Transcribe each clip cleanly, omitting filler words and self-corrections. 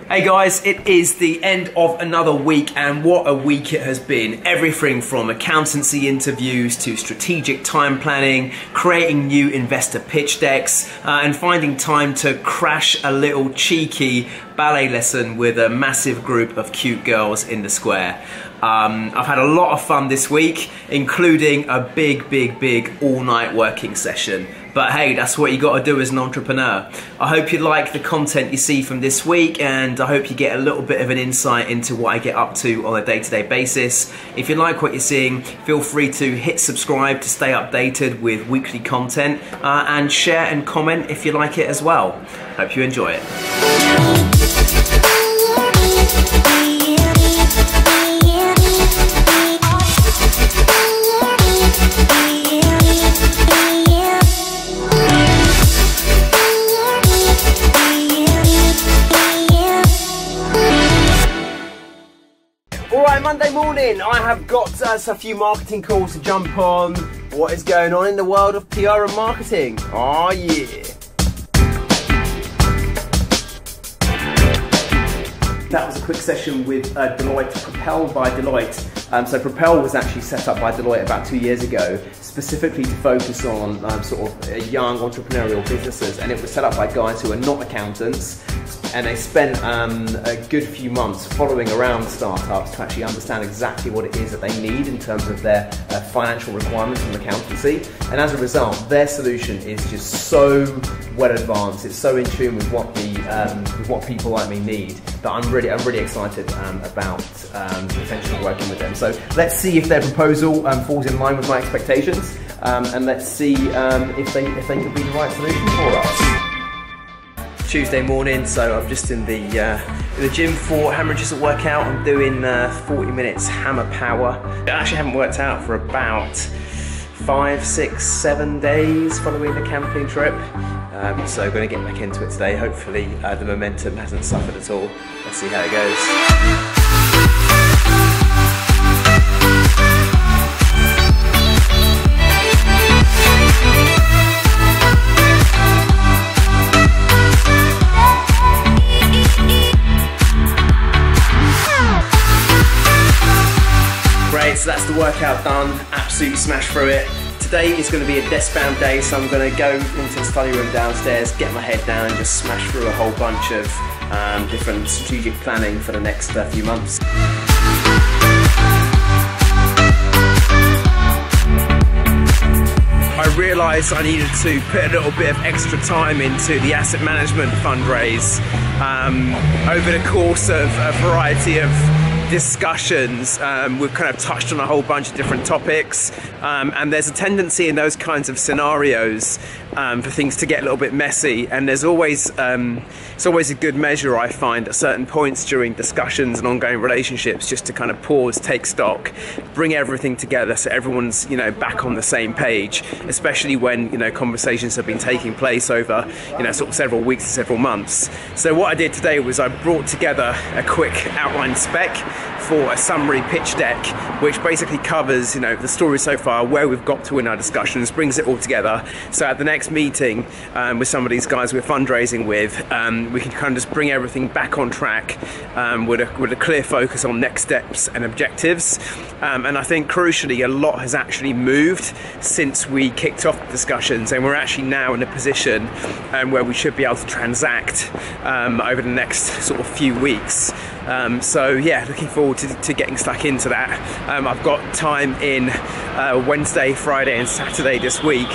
Hey guys, it is the end of another week, and what a week it has been. Everything from accountancy interviews to strategic time planning, creating new investor pitch decks, and finding time to crash a little cheeky ballet lesson with a massive group of cute girls in the square. I've had a lot of fun this week, including a big all-night working session. But hey, that's what you got to do as an entrepreneur. I hope you like the content you see from this week, and I hope you get a little bit of an insight into what I get up to on a day-to-day basis. If you like what you're seeing, feel free to hit subscribe to stay updated with weekly content, and share and comment if you like it as well. Hope you enjoy it. Alright, Monday morning, I have got a few marketing calls to jump on. What is going on in the world of PR and marketing? Oh yeah. That was a quick session with Deloitte, Propel by Deloitte. So Propel was actually set up by Deloitte about 2 years ago, specifically to focus on sort of young entrepreneurial businesses, and it was set up by guys who are not accountants, and they spent a good few months following around startups to actually understand exactly what it is that they need in terms of their financial requirements from accountancy. And as a result, their solution is just so well advanced, it's so in tune with what people like me need, that I'm really excited about potentially working with them. So let's see if their proposal falls in line with my expectations, and let's see if they could be the right solution for us. Tuesday morning, so I'm just in the gym for hammer and chisel workout. I'm doing 40 minutes hammer power. I actually haven't worked out for about 5, 6, 7 days following the camping trip. So going to get back into it today. Hopefully the momentum hasn't suffered at all. Let's see how it goes. So that's the workout done, absolutely smashed through it. Today is going to be a desk-bound day, so I'm going to go into the study room downstairs, get my head down and just smash through a whole bunch of different strategic planning for the next few months. I realised I needed to put a little bit of extra time into the asset management fundraise. Over the course of a variety of discussions, we've kind of touched on a whole bunch of different topics, and there's a tendency in those kinds of scenarios for things to get a little bit messy, and there's always it's always a good measure, I find, at certain points during discussions and ongoing relationships, just to kind of pause, take stock, bring everything together so everyone's back on the same page, especially when conversations have been taking place over sort of several weeks to several months. So what I did today was I brought together a quick outline spec for a summary pitch deck, which basically covers the story so far, where we've got to in our discussions, brings it all together, so at the next meeting with some of these guys we're fundraising with, we can kind of just bring everything back on track with a clear focus on next steps and objectives. And I think crucially a lot has actually moved since we kicked off the discussions, and we're actually now in a position where we should be able to transact over the next sort of few weeks. So yeah, looking forward to getting stuck into that. I've got time in Wednesday, Friday and Saturday this week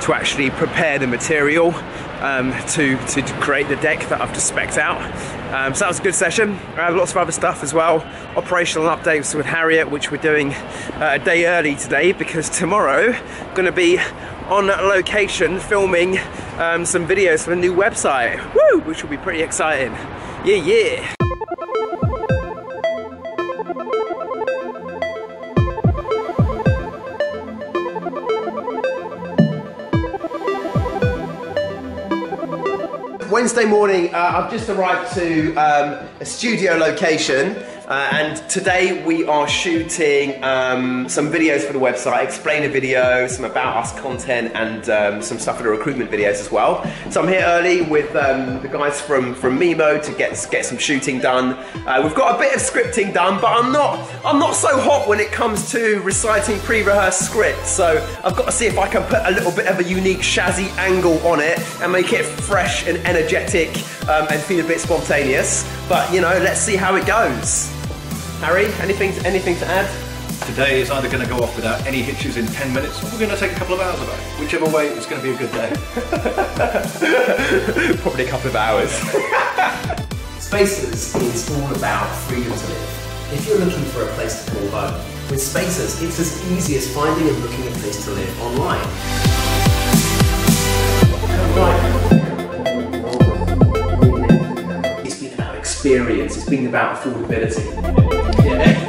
to actually prepare the material to create the deck that I've just spec'd out. So that was a good session. I had lots of other stuff as well. Operational updates with Harriet, which we're doing a day early today, because tomorrow I'm going to be on location filming some videos for a new website. Woo! Which will be pretty exciting. Yeah. Wednesday morning, I've just arrived to a studio location. And today we are shooting some videos for the website, explainer videos, some about us content, and some stuff for the recruitment videos as well. So I'm here early with the guys from Mimo to get some shooting done. We've got a bit of scripting done, but I'm not so hot when it comes to reciting pre-rehearsed scripts. So I've got to see if I can put a little bit of a unique Shazzy angle on it and make it fresh and energetic and feel a bit spontaneous. But you know, let's see how it goes. Harry, anything to add? Today is either going to go off without any hitches in 10 minutes, or we're going to take a couple of hours about it. Whichever way, it's going to be a good day. Probably a couple of hours. Spacers is all about freedom to live. If you're looking for a place to call home, with Spacers, it's as easy as finding and booking a place to live online. It's been about experience, it's been about affordability. Yeah.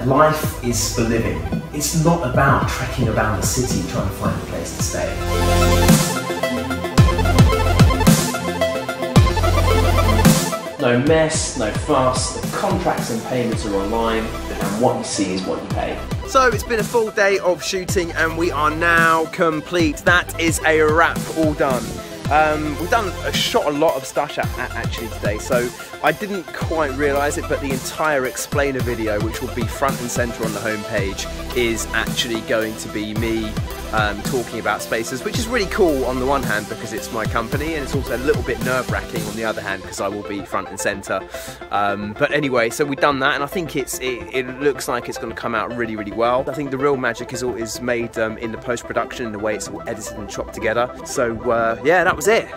Life is for living. It's not about trekking around the city trying to find a place to stay. No mess, no fuss, the contracts and payments are online, and what you see is what you pay. So it's been a full day of shooting and we are now complete. That is a wrap, all done. We've shot a lot of stuff actually today, so I didn't quite realise it, but the entire explainer video, which will be front and centre on the homepage, is actually going to be me talking about Spacers, which is really cool on the one hand because it's my company, and it's also a little bit nerve-wracking on the other hand because I will be front and centre. But anyway, so we've done that, and I think it looks like it's going to come out really, really well. I think the real magic is made in the post-production, in the way it's all edited and chopped together. So yeah, that was it.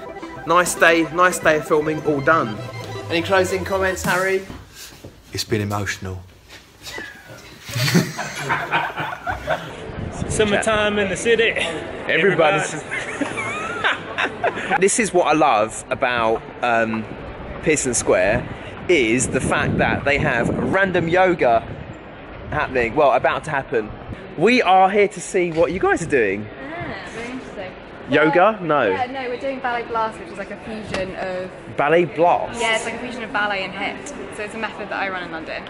Nice day of filming, all done. Any closing comments, Harry? It's been emotional. Summertime in the city. Everybody's. This is what I love about Pearson Square, is the fact that they have random yoga happening, well, about to happen. We are here to see what you guys are doing. Very interesting. Yoga? No. Yeah, no, we're doing Ballet Blast, which is like a fusion of... Ballet Blast? Yeah, it's like a fusion of ballet and HIIT. So it's a method that I run in London.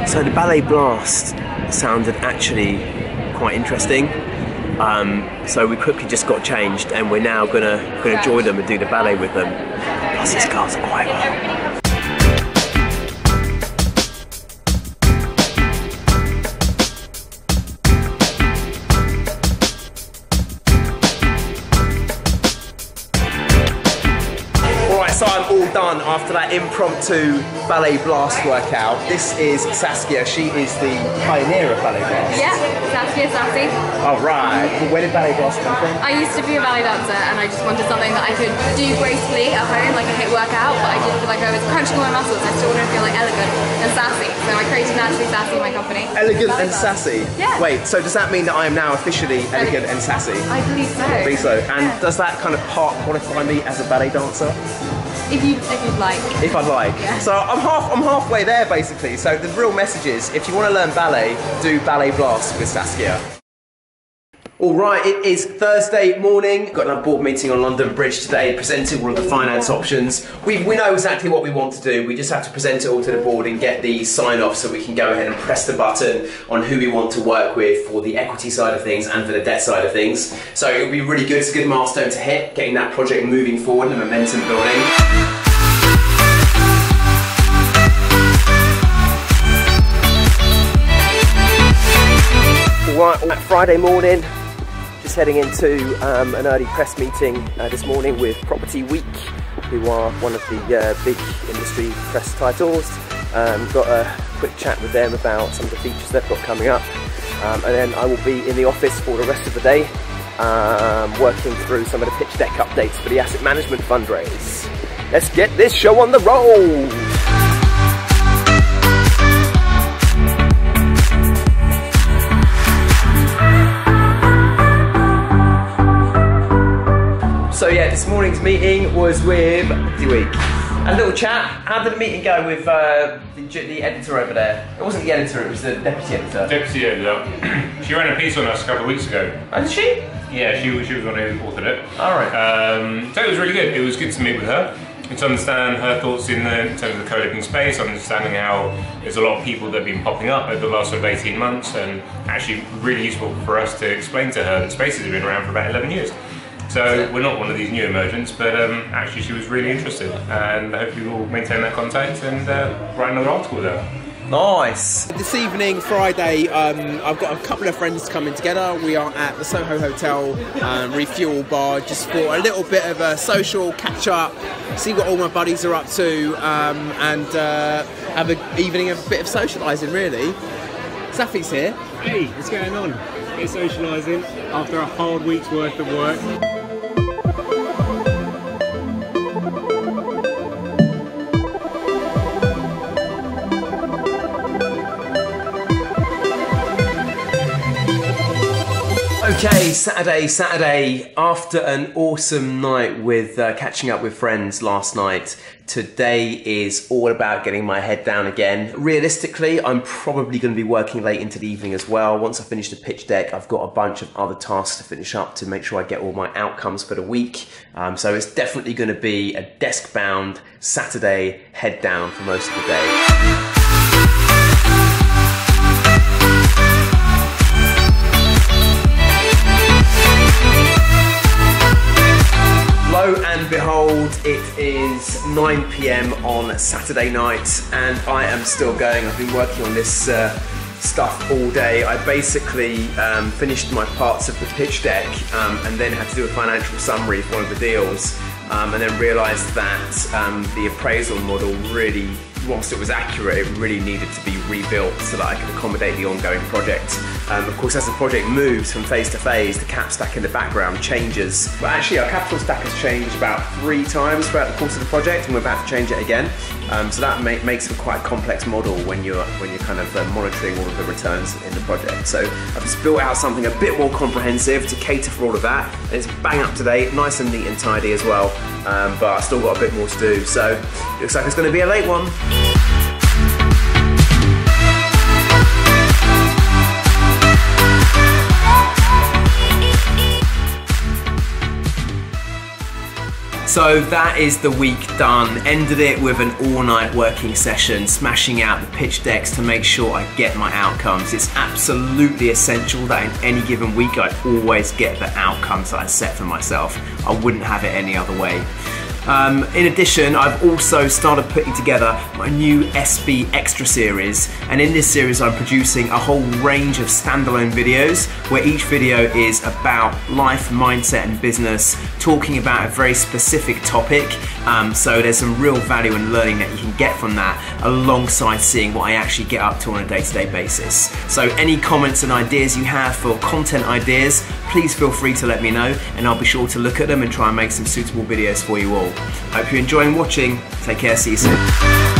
So the Ballet Blast sounded actually quite interesting. So we quickly just got changed and we're now gonna join them and do the ballet with them. Plus these girls are quite hot. So I'm all done after that impromptu Ballet Blast workout. This is Saskia. She is the pioneer of Ballet Blast. Yeah, Saskia Sassy. All right. Well, where did Ballet Blast come from? I used to be a ballet dancer and I just wanted something that I could do gracefully at home, like a HIIT workout, but I didn't feel like I was crunching all my muscles. I still wanted to feel like elegant and sassy. So I created Naturally Sassy, my company. Elegant and sassy? Yeah. Wait, so does that mean that I am now officially elegant and sassy? I believe so. I believe so. And yeah. Does that kind of part qualify me as a ballet dancer? If you'd like. If I'd like. Yeah. So I'm halfway there basically. So the real message is, if you want to learn ballet, do Ballet Blast with Saskia. All right, it is Thursday morning. Got another board meeting on London Bridge today, presenting all of the finance options. We know exactly what we want to do. We just have to present it all to the board and get the sign-off so we can go ahead and press the button on who we want to work with for the equity side of things and for the debt side of things. So it'll be really good. It's a good milestone to hit, getting that project moving forward and momentum building. Right, Friday morning, just heading into an early press meeting this morning with Property Week, who are one of the big industry press titles. Got a quick chat with them about some of the features they've got coming up, and then I will be in the office for the rest of the day, working through some of the pitch deck updates for the asset management fundraise. Let's get this show on the road! So yeah, this morning's meeting was with Property Week. A little chat. How did the meeting go with the editor over there? It wasn't the editor, it was the deputy editor. Deputy editor. She ran a piece on us a couple of weeks ago. Oh, did she? Yeah, she was the one who authored it. Alright. So it was really good. It was good to meet with her and to understand her thoughts in terms of the co-living space, understanding how there's a lot of people that have been popping up over the last sort of 18 months, and actually really useful for us to explain to her that spaces have been around for about 11 years. So we're not one of these new emergents, but actually she was really interested, and hopefully we'll maintain that contact and write another article with her. Nice. This evening, Friday, I've got a couple of friends coming together. We are at the Soho Hotel Refuel Bar, just for a little bit of a social catch up, see what all my buddies are up to, and have an evening of a bit of socialising, really. Safi's here. Hey, what's going on? Bit of socialising after a hard week's worth of work. Okay, Saturday, after an awesome night with catching up with friends last night, today is all about getting my head down again. Realistically, I'm probably going to be working late into the evening as well. Once I finish the pitch deck, I've got a bunch of other tasks to finish up to make sure I get all my outcomes for the week. So it's definitely going to be a desk-bound Saturday head down for most of the day. Lo and behold, it is 9 PM on Saturday night, and I am still going. I've been working on this stuff all day. I basically finished my parts of the pitch deck and then had to do a financial summary for one of the deals, and then realised that the appraisal model really, whilst it was accurate, it really needed to be rebuilt so that I could accommodate the ongoing project. Of course, as the project moves from phase to phase, the cap stack in the background changes. But actually, our capital stack has changed about 3 times throughout the course of the project, and we're about to change it again. So that makes it quite a complex model when you're kind of monitoring all of the returns in the project. So I've just built out something a bit more comprehensive to cater for all of that. And it's bang up to date, nice and neat and tidy as well. But I've still got a bit more to do. So it looks like it's going to be a late one. So that is the week done. Ended it with an all-night working session, smashing out the pitch decks to make sure I get my outcomes. It's absolutely essential that in any given week I always get the outcomes that I set for myself. I wouldn't have it any other way. In addition, I've also started putting together my new SB Extra series, and in this series I'm producing a whole range of standalone videos where each video is about life, mindset and business, talking about a very specific topic, so there's some real value and learning that you can get from that alongside seeing what I actually get up to on a day-to-day basis. So any comments and ideas you have for content ideas, please feel free to let me know, and I'll be sure to look at them and try and make some suitable videos for you all. Hope you're enjoying watching. Take care, see you soon.